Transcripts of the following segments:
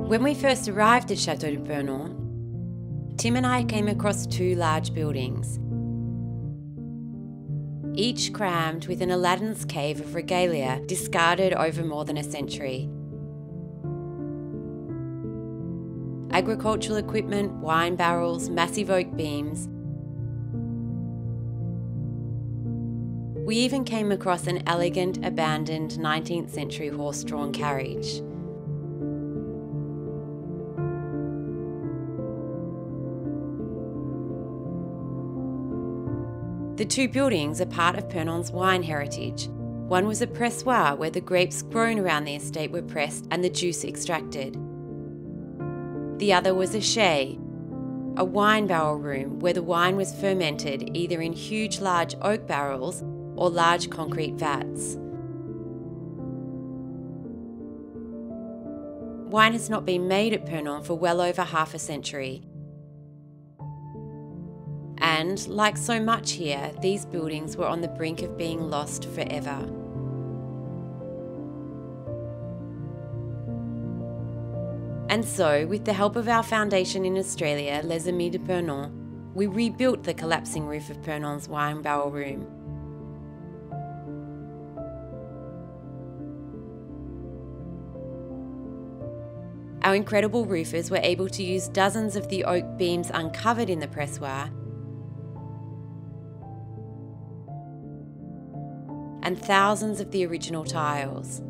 When we first arrived at Chateau de Pernon, Tim and I came across two large buildings, each crammed with an Aladdin's cave of regalia discarded over more than a century. Agricultural equipment, wine barrels, massive oak beams. We even came across an elegant, abandoned 19th century horse-drawn carriage. The two buildings are part of Pernon's wine heritage. One was a pressoir where the grapes grown around the estate were pressed and the juice extracted. The other was a chai, a wine barrel room where the wine was fermented either in huge large oak barrels or large concrete vats. Wine has not been made at Pernon for well over half a century. And, like so much here, these buildings were on the brink of being lost forever. And so, with the help of our foundation in Australia, Les Amis de Pernon, we rebuilt the collapsing roof of Pernon's wine barrel room. Our incredible roofers were able to use dozens of the oak beams uncovered in the pressoir and thousands of the original tiles.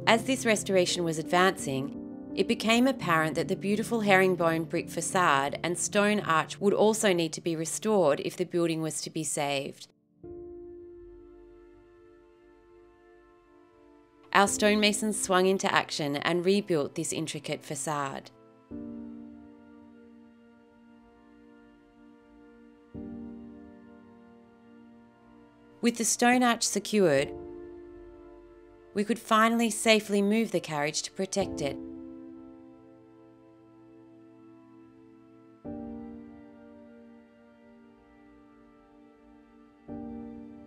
As this restoration was advancing, it became apparent that the beautiful herringbone brick facade and stone arch would also need to be restored if the building was to be saved. Our stonemasons swung into action and rebuilt this intricate facade. With the stone arch secured, we could finally safely move the carriage to protect it.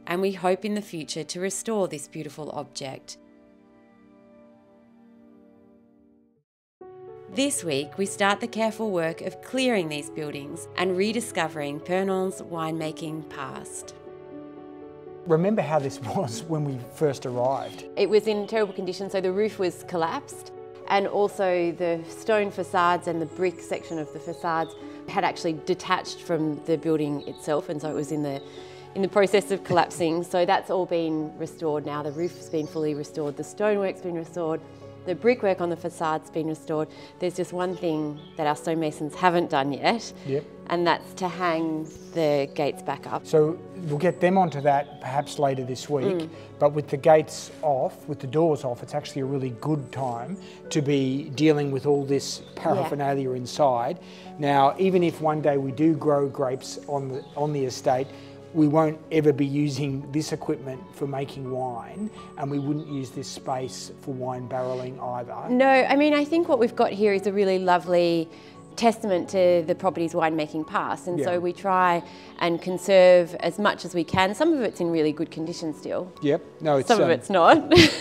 And we hope in the future to restore this beautiful object. This week, we start the careful work of clearing these buildings and rediscovering Pernon's winemaking past. Remember how this was when we first arrived? It was in terrible condition, so the roof was collapsed and also the stone facades and the brick section of the facades had actually detached from the building itself, and so it was in the process of collapsing. So that's all been restored now. The roof's been fully restored, the stonework's been restored, the brickwork on the facade's been restored. There's just one thing that our stonemasons haven't done yet, and that's to hang the gates back up. So we'll get them onto that perhaps later this week, but with the gates off, with the doors off, it's actually a really good time to be dealing with all this paraphernalia inside. Now, even if one day we do grow grapes on the estate, we won't ever be using this equipment for making wine, and we wouldn't use this space for wine barrelling either. No, I mean, I think what we've got here is a really lovely testament to the property's winemaking past, and so we try and conserve as much as we can. Some of it's in really good condition still. Yep. No, it's some of it's not.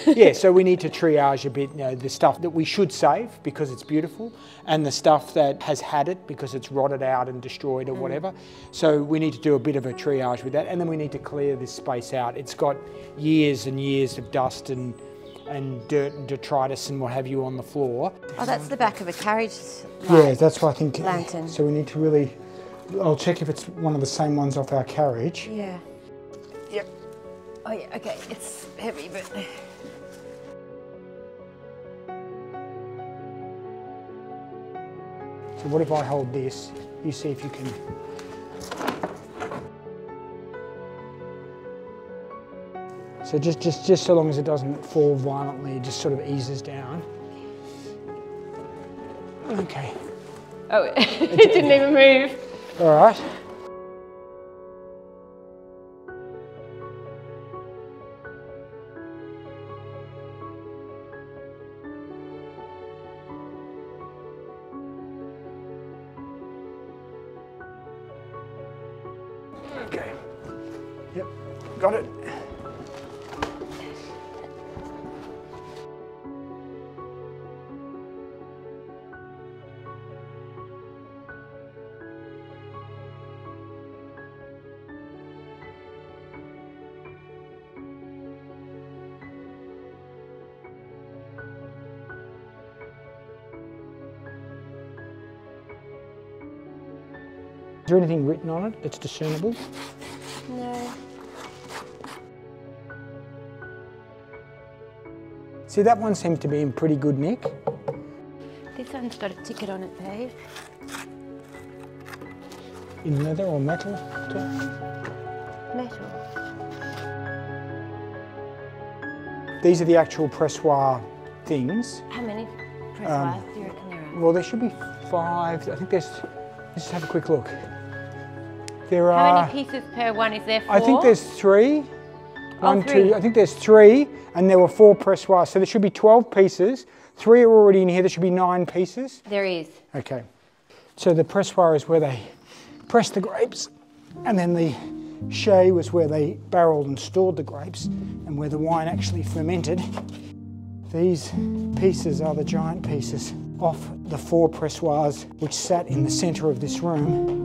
Yeah, so we need to triage a bit, the stuff that we should save because it's beautiful, and the stuff that has had it because it's rotted out and destroyed or whatever. So we need to do a bit of a triage with that, and then we need to clear this space out. It's got years and years of dust and dirt and detritus and what have you on the floor. Oh, that's the back of a carriage light. Yeah, that's what I think. Lantern. So we need to really, I'll check if it's one of the same ones off our carriage. Yeah. Yep. Oh yeah, okay, it's heavy, but... So what if I hold this, you see if you can... So just so long as it doesn't fall violently, it just sort of eases down. Okay. Oh, it didn't even move. All right. Okay. Yep. got it. Is there anything written on it that's discernible? No. See, that one seems to be in pretty good nick. This one's got a ticket on it, babe. In leather or metal? Metal. These are the actual pressoir things. How many pressoirs do you reckon there are? Well, there should be 5. I think there's. Let's just have a quick look. There How are. many pieces per one? Is there 4? I think there's 3. One, 3. 2. I think there's 3, and there were 4 pressoirs. So there should be 12 pieces. 3 are already in here. There should be 9 pieces. There is. Okay. So the pressoir is where they press the grapes, and then the chai was where they barreled and stored the grapes, and where the wine actually fermented. These pieces are the giant pieces off the 4 pressoirs which sat in the centre of this room.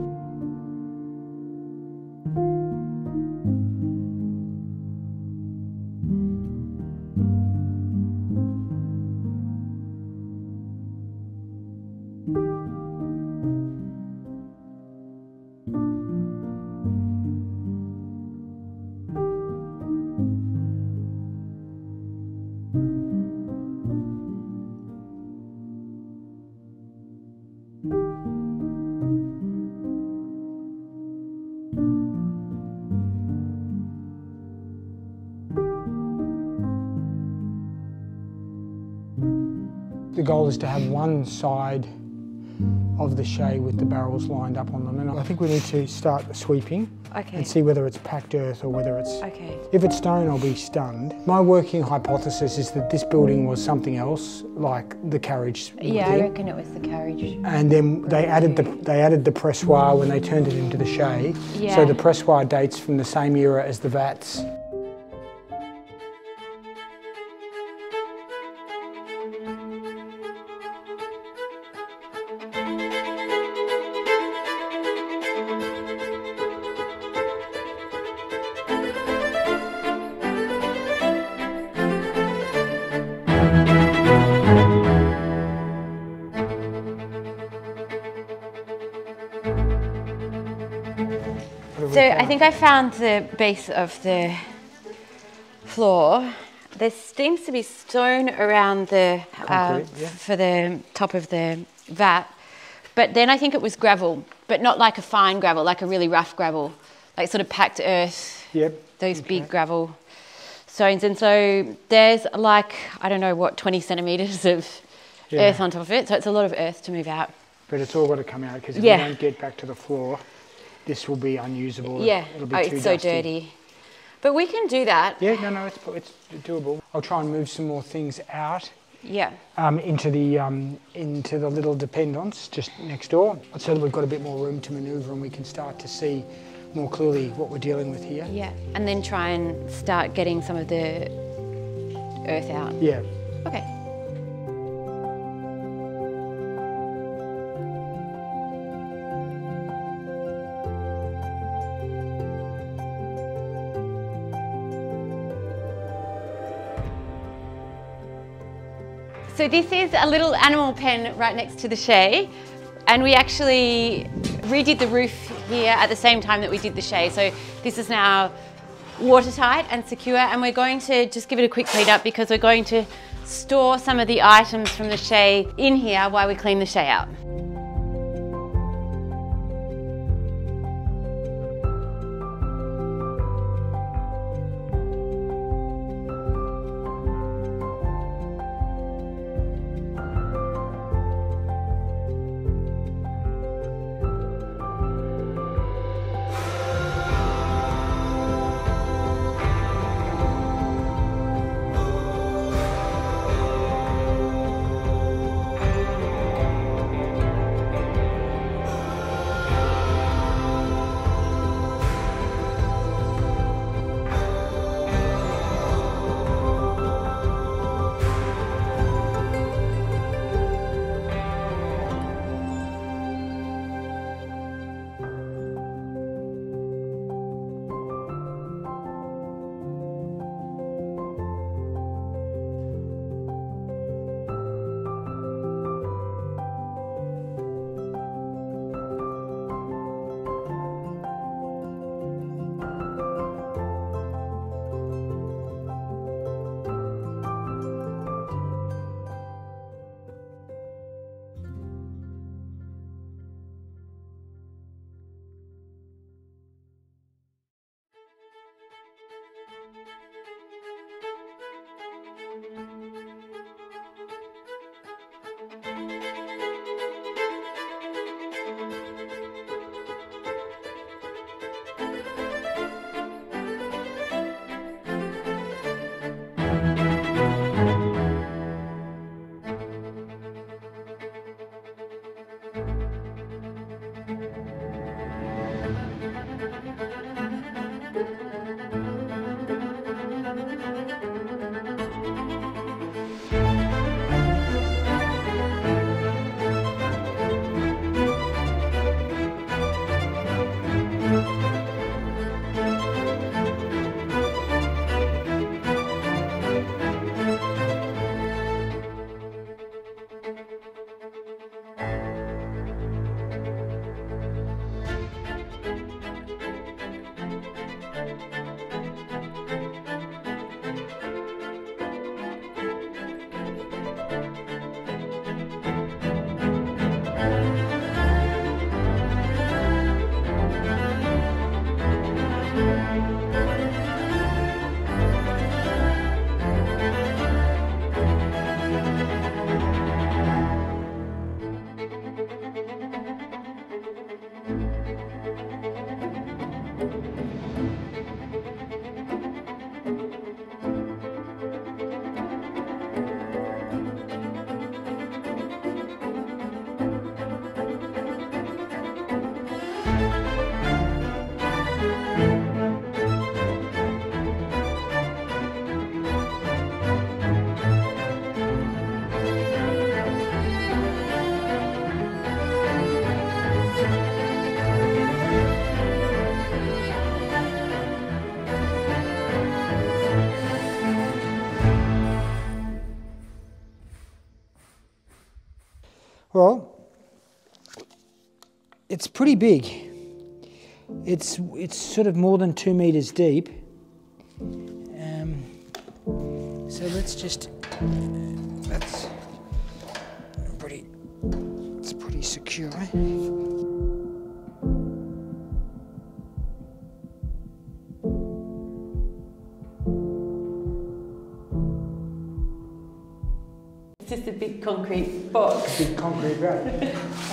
The goal is to have one side of the chai with the barrels lined up on them, and I think we need to start sweeping and see whether it's packed earth or whether it's... Okay. If it's stone, I'll be stunned. My working hypothesis is that this building was something else, like the carriage. Yeah, I reckon it was the carriage. And then they added the pressoir when they turned it into the chai. Yeah. So the pressoir dates from the same era as the vats. So I think I found the base of the floor. There seems to be stone around the for the top of the vat, but then I think it was gravel, but not like a fine gravel, like a really rough gravel, like sort of packed earth. Yep. Those big gravel stones, and so there's like, I don't know what, 20 centimetres of earth on top of it, so it's a lot of earth to move out. But it's all got to come out, because if we don't get back to the floor, this will be unusable. Yeah, It'll be too it's so dusty. dirty. But we can do that. Yeah, no, it's doable. I'll try and move some more things out. Yeah. Into the little dependence just next door, so that we've got a bit more room to manoeuvre and we can start to see more clearly what we're dealing with here. Yeah, and then try and start getting some of the earth out. Yeah. Okay. So this is a little animal pen right next to the chai, and we actually redid the roof here at the same time that we did the chai. So this is now watertight and secure, and we're going to just give it a quick clean up because we're going to store some of the items from the chai in here while we clean the chai out. It's pretty big. It's sort of more than 2 meters deep. So let's just, it's pretty secure. It's just a big concrete box. A big concrete rack.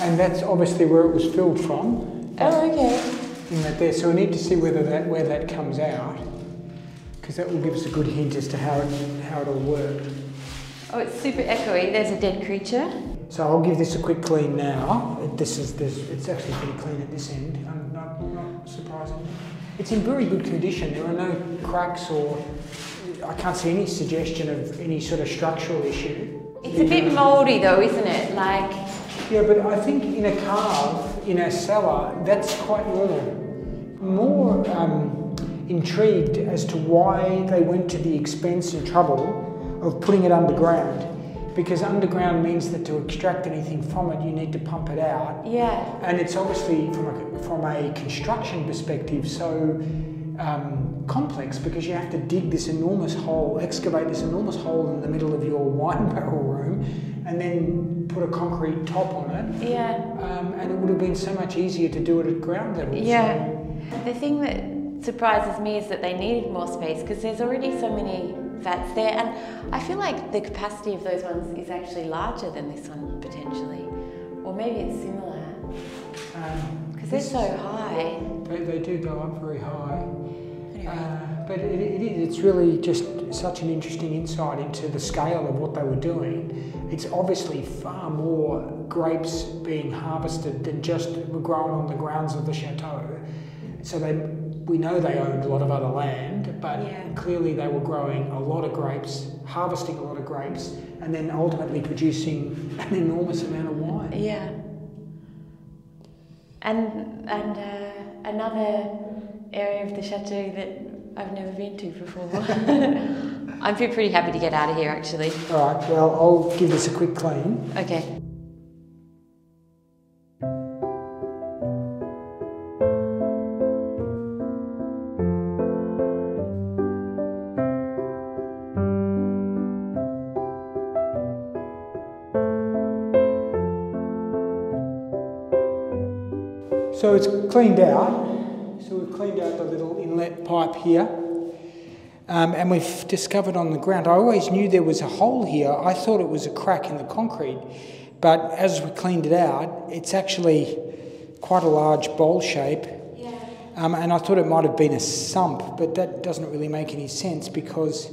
And that's obviously where it was filled from. Oh, okay. In that there, so we need to see where that comes out, because that will give us a good hint as to how it'll work. Oh, it's super echoey. There's a dead creature. So I'll give this a quick clean now. It's actually pretty clean at this end, not surprisingly. It's in very good condition. There are no cracks or I can't see any suggestion of any sort of structural issue. It's a bit mouldy though, isn't it? Like. Yeah, but I think in a cave, in a cellar, that's quite normal. More intrigued as to why they went to the expense and trouble of putting it underground. Because underground means that to extract anything from it, you need to pump it out. Yeah. And it's obviously from a construction perspective so complex, because you have to dig this enormous hole, excavate this enormous hole in the middle of your wine barrel room, and then put a concrete top on it. Yeah. And it would have been so much easier to do it at ground level. Yeah. The thing that surprises me is that they needed more space because there's already so many vats there, and I feel like the capacity of those ones is actually larger than this one potentially, or maybe it's similar because they're so high. They do go up very high. Anyway. But it's really just such an interesting insight into the scale of what they were doing. It's obviously far more grapes being harvested than just were grown on the grounds of the chateau. So we know they owned a lot of other land, but clearly they were growing a lot of grapes, harvesting a lot of grapes, and then ultimately producing an enormous amount of wine. Yeah. And another area of the chateau that I've never been to before. I'm pretty happy to get out of here actually. All right, well, I'll give this a quick clean. Okay. So it's cleaned out. So we've cleaned out the little inlet pipe here. And we've discovered on the ground, I always knew there was a hole here. I thought it was a crack in the concrete. But as we cleaned it out, it's actually quite a large bowl shape. Yeah. And I thought it might have been a sump, but that doesn't really make any sense because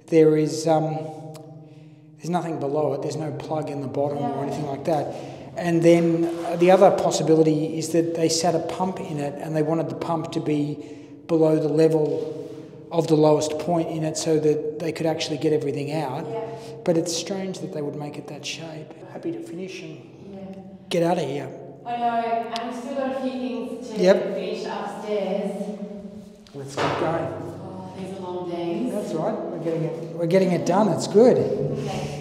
there's nothing below it. There's no plug in the bottom or anything like that. And then the other possibility is that they set a pump in it and they wanted the pump to be below the level of the lowest point in it so that they could actually get everything out. Yeah. But it's strange that they would make it that shape. Happy to finish and get out of here. I know, and we've still got a few things to finish upstairs. Let's keep going. Oh, these are long days. That's right, we're getting it done, it's good. Okay.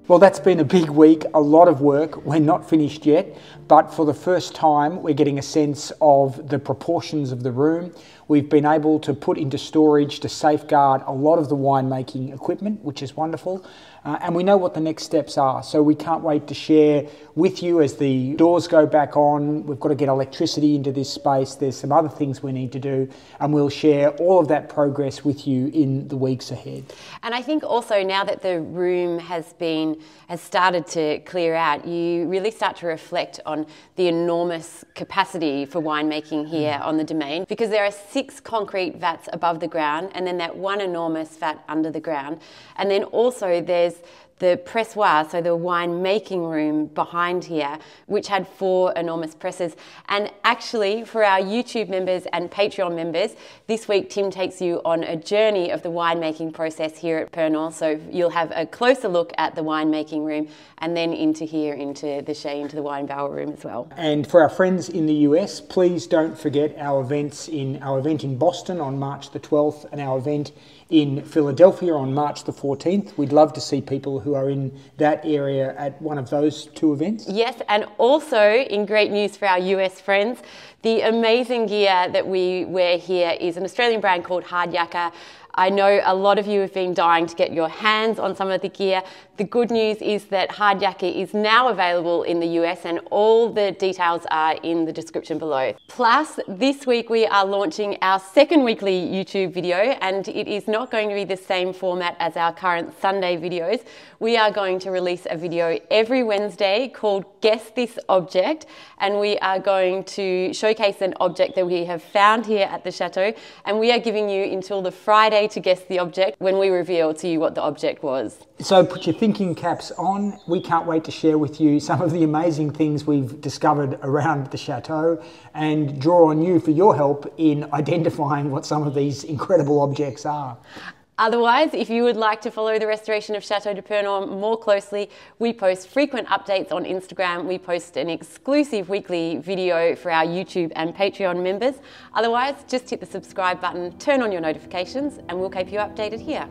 Well, that's been a big week, a lot of work. We're not finished yet, but for the first time, we're getting a sense of the proportions of the room. We've been able to put into storage to safeguard a lot of the winemaking equipment, which is wonderful. And we know what the next steps are, so we can't wait to share with you as the doors go back on. We've got to get electricity into this space. There's some other things we need to do, and we'll share all of that progress with you in the weeks ahead. And I think also now that the room has started to clear out, you really start to reflect on the enormous capacity for winemaking here on the domain, because there are 6 concrete vats above the ground and then that one enormous vat under the ground. And then also there's the pressoir, so the wine making room behind here, which had 4 enormous presses. And actually, for our YouTube members and Patreon members, this week Tim takes you on a journey of the winemaking process here at Purnell. So you'll have a closer look at the winemaking room and then into here, into the Shea, into the wine barrel room as well. And for our friends in the US, please don't forget our event in Boston on March the 12th and our event in Philadelphia on March the 14th. We'd love to see people who are in that area at one of those 2 events. Yes, and also in great news for our US friends, the amazing gear that we wear here is an Australian brand called Hard Yakka. I know a lot of you have been dying to get your hands on some of the gear. The good news is that Hard Yakka is now available in the US, and all the details are in the description below. Plus, this week we are launching our 2nd weekly YouTube video, and it is not going to be the same format as our current Sunday videos. We are going to release a video every Wednesday called Guess This Object, and we are going to showcase an object that we have found here at the chateau, and we are giving you until the Friday to guess the object when we reveal to you what the object was. So put your thinking caps on. We can't wait to share with you some of the amazing things we've discovered around the chateau and draw on you for your help in identifying what some of these incredible objects are. Otherwise, if you would like to follow the restoration of Chateau de Purnell more closely, we post frequent updates on Instagram. We post an exclusive weekly video for our YouTube and Patreon members. Otherwise, just hit the subscribe button, turn on your notifications, and we'll keep you updated here.